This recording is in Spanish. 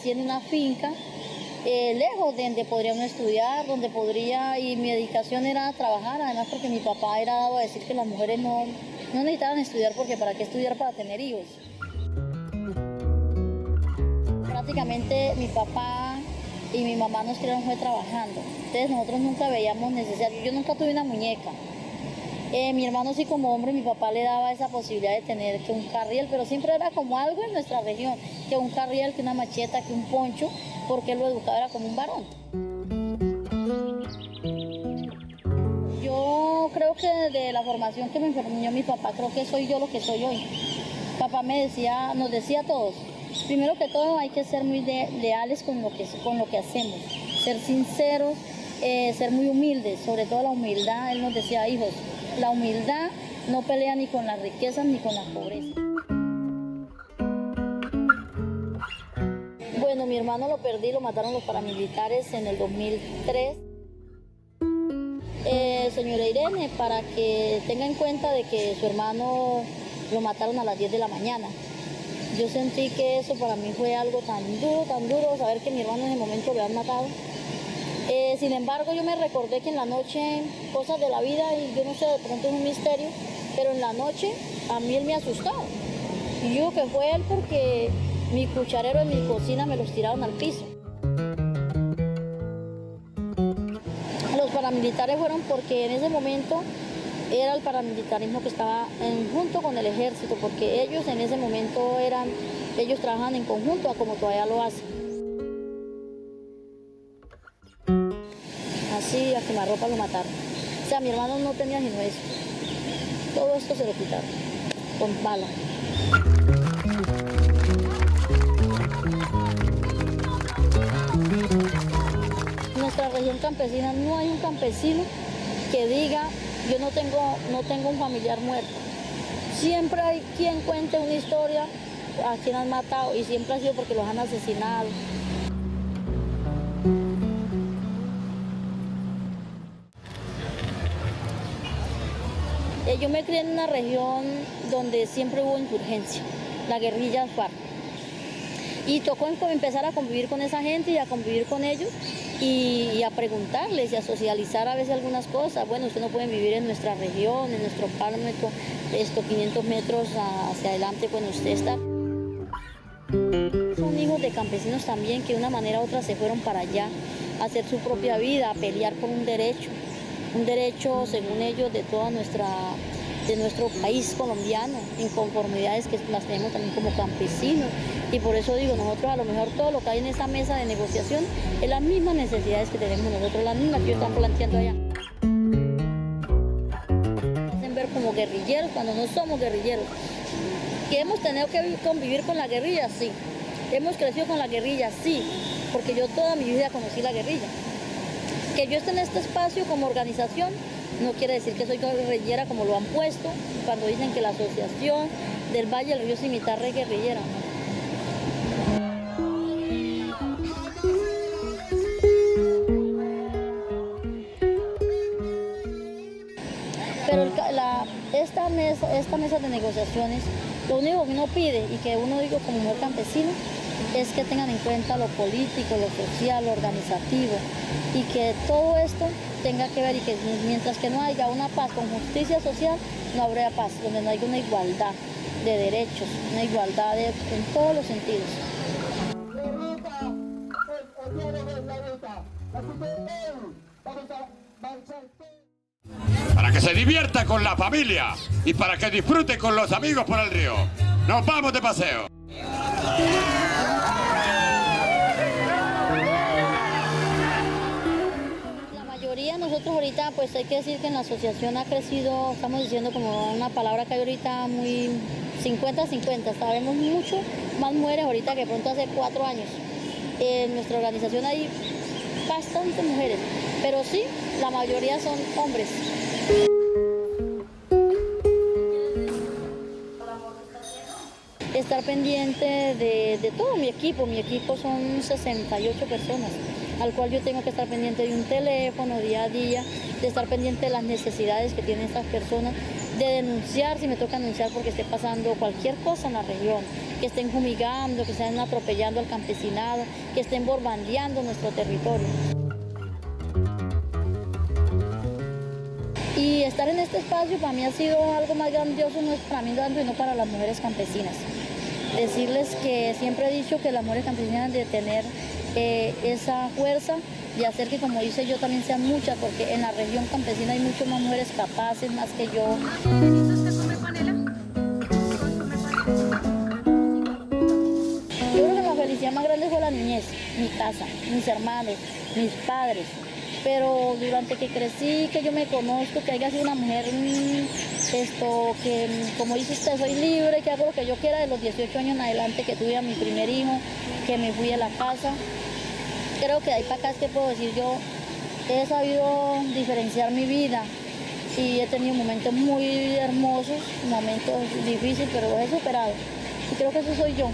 nací en una finca, lejos de donde podría uno estudiar, donde podría, y mi dedicación era trabajar, además porque mi papá era dado a decir que las mujeres no necesitaban estudiar, porque para qué estudiar para tener hijos. Prácticamente mi papá y mi mamá nos criaron fue trabajando, entonces nosotros nunca veíamos necesidad, yo nunca tuve una muñeca. Mi hermano sí, como hombre, mi papá le daba esa posibilidad de tener que un carriel, pero siempre era como algo en nuestra región, que un carriel, que una macheta, que un poncho, porque él lo educaba era como un varón. Yo creo que de la formación que me enseñó mi papá, creo que soy yo lo que soy hoy. Papá nos decía a todos, primero que todo hay que ser muy leales con lo que hacemos, ser sinceros, ser muy humildes, sobre todo la humildad. Él nos decía, hijos, la humildad no pelea ni con las riquezas ni con la pobreza. Bueno, mi hermano lo perdí, lo mataron los paramilitares en el 2003. Señora Irene, para que tenga en cuenta de que su hermano lo mataron a las 10 de la mañana. Yo sentí que eso para mí fue algo tan duro, saber que mi hermano en ese momento lo habían matado. Sin embargo, yo me recordé que en la noche, cosas de la vida, y yo no sé, de pronto es un misterio, pero en la noche a mí él me asustaba. Y yo digo que fue él porque mi cucharero en mi cocina me los tiraron al piso. Los paramilitares fueron porque en ese momento era el paramilitarismo que estaba junto con el ejército, porque ellos en ese momento ellos trabajaban en conjunto, como todavía lo hacen. Así a quemarropa lo mataron. O sea, mi hermano no tenía sino eso. Todo esto se lo quitaron, con bala. En nuestra región campesina no hay un campesino que diga, yo no tengo un familiar muerto. Siempre hay quien cuente una historia a quien han matado, y siempre ha sido porque los han asesinado. Yo me crié en una región donde siempre hubo insurgencia, la guerrilla FARC. Y tocó empezar a convivir con esa gente y a convivir con ellos y a preguntarles y a socializar a veces algunas cosas. Bueno, ustedes no pueden vivir en nuestra región, en nuestro pármetro, 500 metros hacia adelante, bueno, usted está. Son hijos de campesinos también que de una manera u otra se fueron para allá a hacer su propia vida, a pelear por un derecho según ellos de nuestro país colombiano, inconformidades que las tenemos también como campesinos. Y por eso digo, nosotros a lo mejor todo lo que hay en esa mesa de negociación es las mismas necesidades que tenemos nosotros, las mismas que ellos están planteando allá. Hacen ver como guerrilleros cuando no somos guerrilleros. ¿Que hemos tenido que convivir con la guerrilla? Sí. ¿Hemos crecido con la guerrilla? Sí. Porque yo toda mi vida conocí la guerrilla. Que yo esté en este espacio como organización no quiere decir que soy guerrillera como lo han puesto cuando dicen que la Asociación del Valle del Río Cimitarra es guerrillera, ¿no? Pero esta mesa de negociaciones, lo único que uno pide y que uno digo como mujer campesina es que tengan en cuenta lo político, lo social, lo organizativo, y que todo esto tenga que ver, y que mientras que no haya una paz con justicia social, no habrá paz, donde no haya una igualdad de derechos, una igualdad en todos los sentidos. Para que se divierta con la familia y para que disfrute con los amigos por el río. ¡Nos vamos de paseo! La mayoría nosotros ahorita, pues hay que decir que en la asociación ha crecido, estamos diciendo como una palabra que hay ahorita muy 50-50, sabemos mucho más mujeres ahorita que pronto hace 4 años. En nuestra organización hay bastantes mujeres, pero sí, la mayoría son hombres. Estar pendiente de todo mi equipo son 68 personas, al cual yo tengo que estar pendiente de un teléfono día a día, de estar pendiente de las necesidades que tienen estas personas, de denunciar si me toca denunciar porque esté pasando cualquier cosa en la región, que estén fumigando, que estén atropellando al campesinado, que estén bombardeando nuestro territorio. Y estar en este espacio para mí ha sido algo más grandioso, no es para mí tanto y no para las mujeres campesinas. Decirles que siempre he dicho que las mujeres campesinas deben tener esa fuerza y hacer que, como dice yo, también sean muchas, porque en la región campesina hay muchas más mujeres capaces, más que yo. Yo creo que la felicidad más grande fue la niñez, mi casa, mis hermanos, mis padres. Pero durante que crecí, que yo me conozco, que haya sido una mujer, que como dice usted, soy libre, que hago lo que yo quiera de los 18 años en adelante, que tuve a mi primer hijo, que me fui de la casa. Creo que de ahí para acá es que puedo decir yo, he sabido diferenciar mi vida y he tenido momentos muy hermosos, momentos difíciles, pero los he superado. Y creo que eso soy yo.